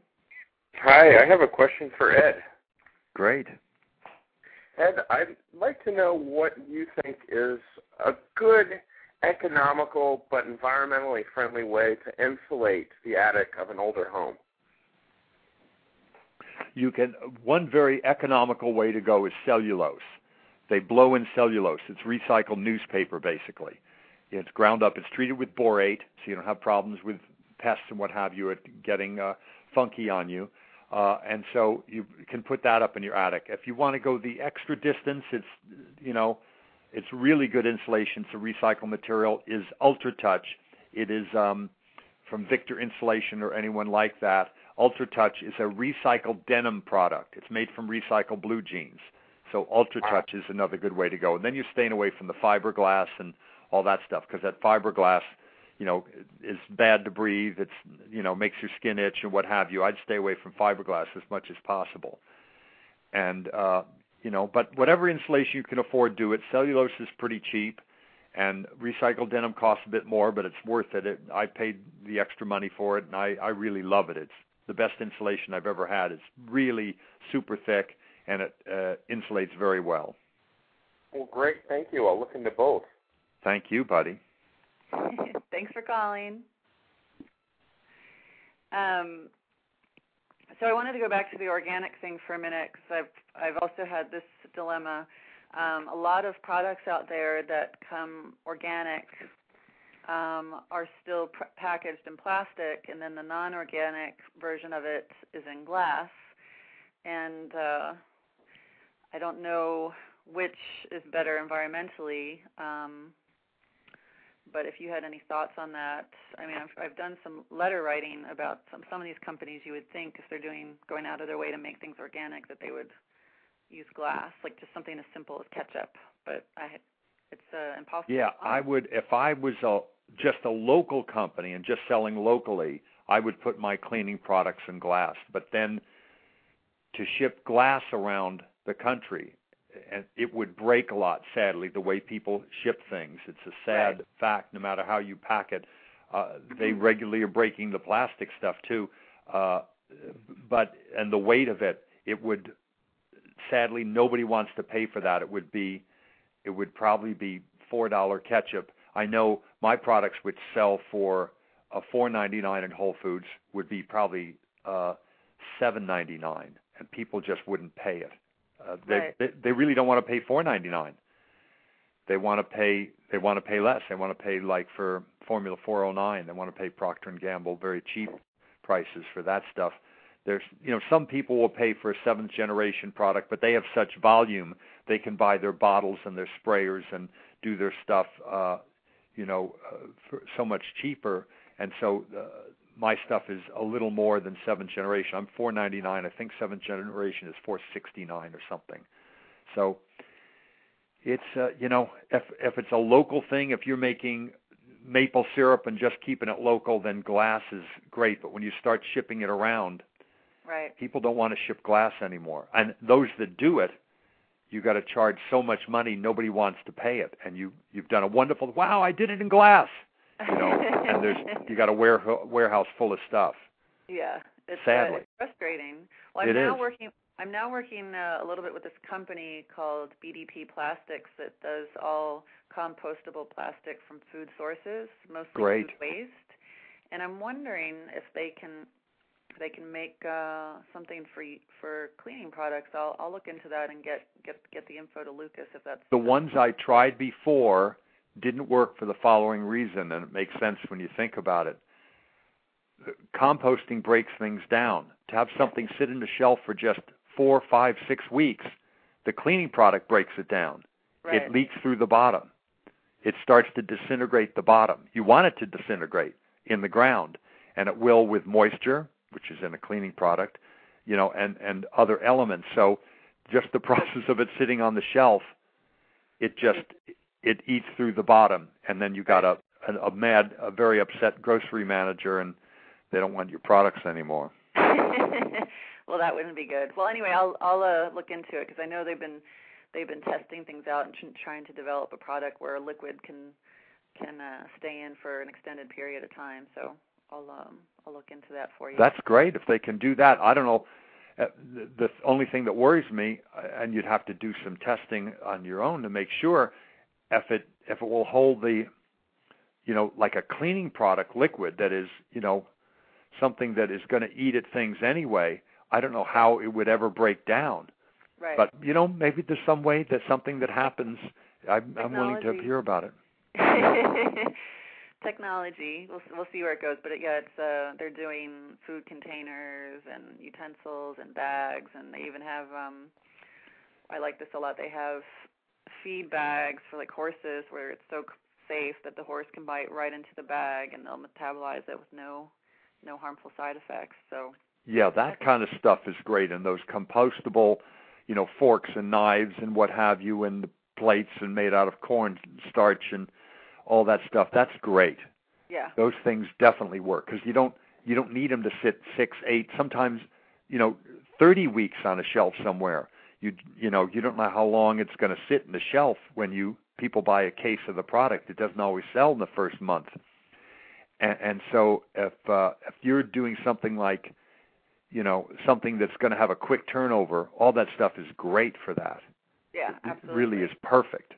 Hi, I have a question for Ed. Great. Ed, I'd like to know what you think is a good, economical, but environmentally friendly way to insulate the attic of an older home. One very economical way to go is cellulose. They blow in cellulose. It's recycled newspaper, basically. It's ground up. It's treated with borate, so you don't have problems with pests and what have you getting funky on you. And so you can put that up in your attic. If you want to go the extra distance, it's really good insulation. It's a recycled material. Is UltraTouch. It is from Victor Insulation or anyone like that. UltraTouch is a recycled denim product. It's made from recycled blue jeans. So UltraTouch is another good way to go. And then you're staying away from the fiberglass and all that stuff, because that fiberglass, is bad to breathe. It's, makes your skin itch and what have you. I'd stay away from fiberglass as much as possible. And, but whatever insulation you can afford, do it. Cellulose is pretty cheap, and recycled denim costs a bit more, but it's worth it. I paid the extra money for it, and I really love it. It's the best insulation I've ever had. It's really super thick, and it insulates very well. Well, great. Thank you. I'll look into both. Thank you, buddy. Thanks for calling. So I wanted to go back to the organic thing for a minute because I've also had this dilemma. A lot of products out there that come organic are still packaged in plastic, and then the non-organic version of it is in glass. And I don't know which is better environmentally, but if you had any thoughts on that. I mean, I've done some letter writing about some of these companies. You would think if they're going out of their way to make things organic that they would use glass, like just something as simple as ketchup. But it's impossible. Yeah, I would. If I was just a local company and just selling locally, I would put my cleaning products in glass. But then to ship glass around the country, and it would break a lot, sadly, the way people ship things. It's a sad fact, no matter how you pack it. They regularly are breaking the plastic stuff, too. And the weight of it, it would, sadly, nobody wants to pay for that. It would probably be $4 ketchup. I know my products, which sell for $4.99 in Whole Foods, would be probably $7.99, and people just wouldn't pay it. They really don't want to pay $4.99. They want to pay less. They want to pay, like for Formula 409. They want to pay Procter & Gamble very cheap prices for that stuff. There's, some people will pay for a 7th generation product, but they have such volume they can buy their bottles and their sprayers and do their stuff, for so much cheaper. And so my stuff is a little more than 7th generation. I'm $4.99. I think 7th generation is $4.69 or something. So it's if it's a local thing, if you're making maple syrup and just keeping it local, then glass is great. But when you start shipping it around, people don't want to ship glass anymore. And those that do it, you got to charge so much money, nobody wants to pay it. And you've done a wonderful. Wow, I did it in glass. And you got a warehouse full of stuff. Yeah, it's sadly it's frustrating. Well, I'm now working a little bit with this company called BDP Plastics that does all compostable plastic from food sources, mostly food waste. And I'm wondering if they can make something for cleaning products. I'll look into that and get the info to Lucas if that's the ones I tried before. Didn't work for the following reason, and it makes sense when you think about it. Composting breaks things down. To have something sit in the shelf for just 4, 5, 6 weeks, the cleaning product breaks it down. It leaks through the bottom. It starts to disintegrate the bottom. You want it to disintegrate in the ground, and it will with moisture, which is in a cleaning product, and other elements. So just the process of it sitting on the shelf, it eats through the bottom, and then you got a very upset grocery manager, and they don't want your products anymore. Well, that wouldn't be good. Well, anyway, I'll look into it because I know they've been testing things out and trying to develop a product where a liquid can stay in for an extended period of time. So I'll look into that for you. That's great if they can do that. I don't know. The only thing that worries me, and you'd have to do some testing on your own to make sure. If it will hold the, like a cleaning product liquid that is, something that is going to eat at things anyway, I don't know how it would ever break down. Right. But, maybe there's some way that something that happens, I'm willing to hear about it. Technology. We'll see where it goes. But it's they're doing food containers and utensils and bags, and they even have, I like this a lot, they have feed bags for like horses where it's so safe that the horse can bite right into the bag and they'll metabolize it with no harmful side effects. So yeah, that kind of stuff is great, and those compostable, forks and knives and what have you, and the plates and made out of corn starch and all that stuff. That's great. Yeah, those things definitely work because you don't need them to sit 6, 8, sometimes 30 weeks on a shelf somewhere. You don't know how long it's going to sit in the shelf when people buy a case of the product. It doesn't always sell in the first month. And so if you're doing something like, something that's going to have a quick turnover, all that stuff is great for that. Yeah, absolutely. It really is perfect.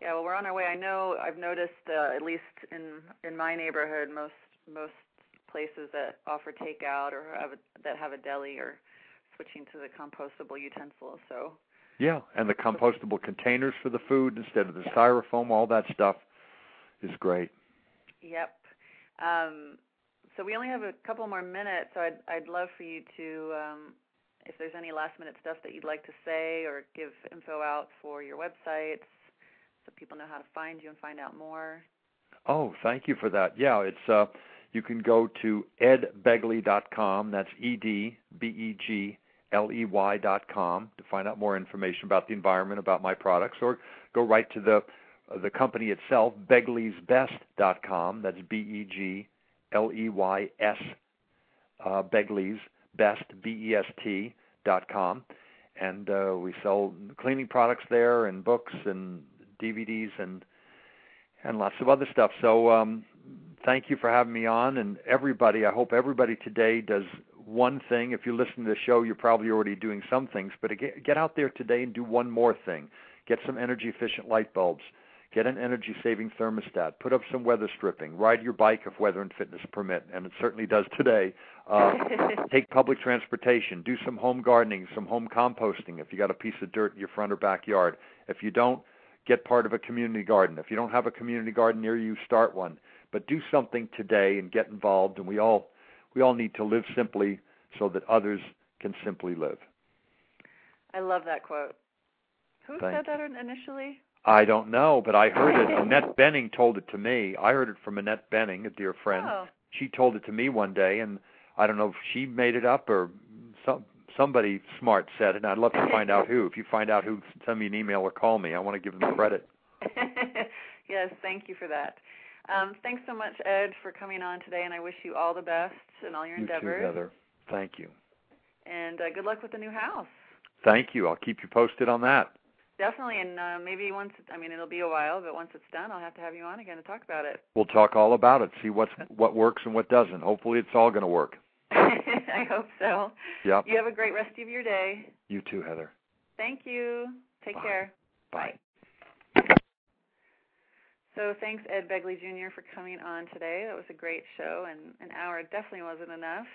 Yeah, well, we're on our way. I know I've noticed, at least in my neighborhood, most places that offer takeout or that have a deli are switching to the compostable utensils. So yeah, and the compostable containers for the food instead of the styrofoam, all that stuff is great. Yep. So we only have a couple more minutes, so I'd love for you to, if there's any last-minute stuff that you'd like to say or give info out for your websites so people know how to find you and find out more. Oh, thank you for that. Yeah, it's you can go to edbegley.com. That's EDBEGLEY.com to find out more information about the environment, about my products, or go right to the company itself, begleysbest.com. That's BEGLEYS, Begley's Best, BEST.com. And we sell cleaning products there and books and DVDs and lots of other stuff. So thank you for having me on. And everybody, I hope everybody today does one thing. If you listen to the show, you're probably already doing some things. But get out there today and do one more thing. Get some energy-efficient light bulbs. Get an energy-saving thermostat. Put up some weather stripping. Ride your bike if weather and fitness permit, and it certainly does today. Take public transportation. Do some home gardening, some home composting if you got a piece of dirt in your front or backyard. If you don't, get part of a community garden. If you don't have a community garden near you, start one. But do something today and get involved, and we all need to live simply so that others can simply live. I love that quote. Who said that initially? I don't know, but I heard it. Annette Benning told it to me. I heard it from Annette Benning, a dear friend. Oh. She told it to me one day, and I don't know if she made it up or somebody smart said it, and I'd love to find out who. If you find out who, send me an email or call me. I want to give them credit. Yes, thank you for that. Thanks so much, Ed, for coming on today, and I wish you all the best in all your endeavors. You too, Heather. Thank you. And good luck with the new house. Thank you. I'll keep you posted on that. Definitely, and maybe once, it'll be a while, but once it's done, I'll have to have you on again to talk about it. We'll talk all about it, see what works and what doesn't. Hopefully it's all going to work. I hope so. Yep. You have a great rest of your day. You too, Heather. Thank you. Take care. Bye. So thanks, Ed Begley Jr., for coming on today. That was a great show, and an hour definitely wasn't enough.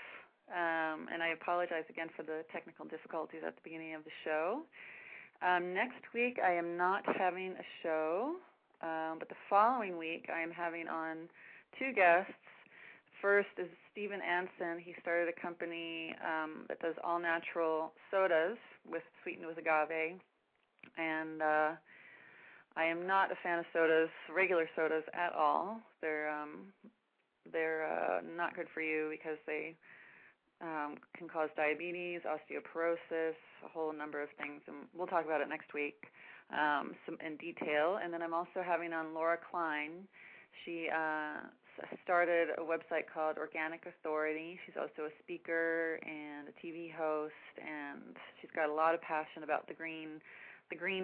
And I apologize again for the technical difficulties at the beginning of the show. Next week, I am not having a show, but the following week, I am having on two guests. First is Stephen Anson. He started a company that does all-natural sodas sweetened with agave, and I am not a fan of sodas, regular sodas at all. They're not good for you because they can cause diabetes, osteoporosis, a whole number of things, and we'll talk about it next week some in detail. And then I'm also having on Laura Klein. She started a website called Organic Authority. She's also a speaker and a TV host, and she's got a lot of passion about the green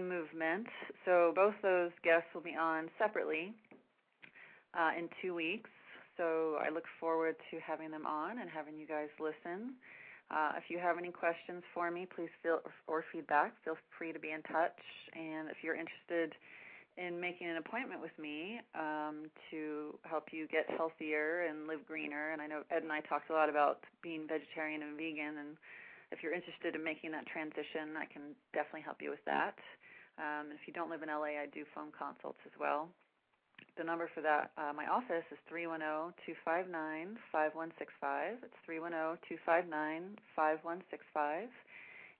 movement. So both those guests will be on separately in 2 weeks. So I look forward to having them on and having you guys listen. If you have any questions for me, please or feedback, feel free to be in touch. And if you're interested in making an appointment with me to help you get healthier and live greener, and I know Ed and I talked a lot about being vegetarian and vegan, and if you're interested in making that transition, I can definitely help you with that. If you don't live in L.A., I do phone consults as well. The number for that, my office, is 310-259-5165. It's 310-259-5165.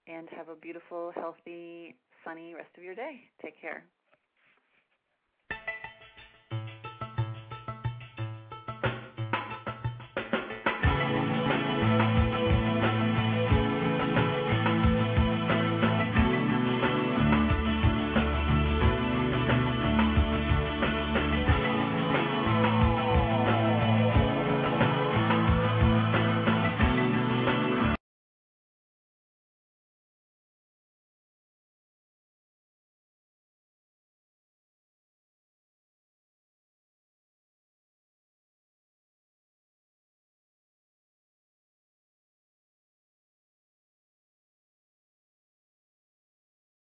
And have a beautiful, healthy, sunny rest of your day. Take care.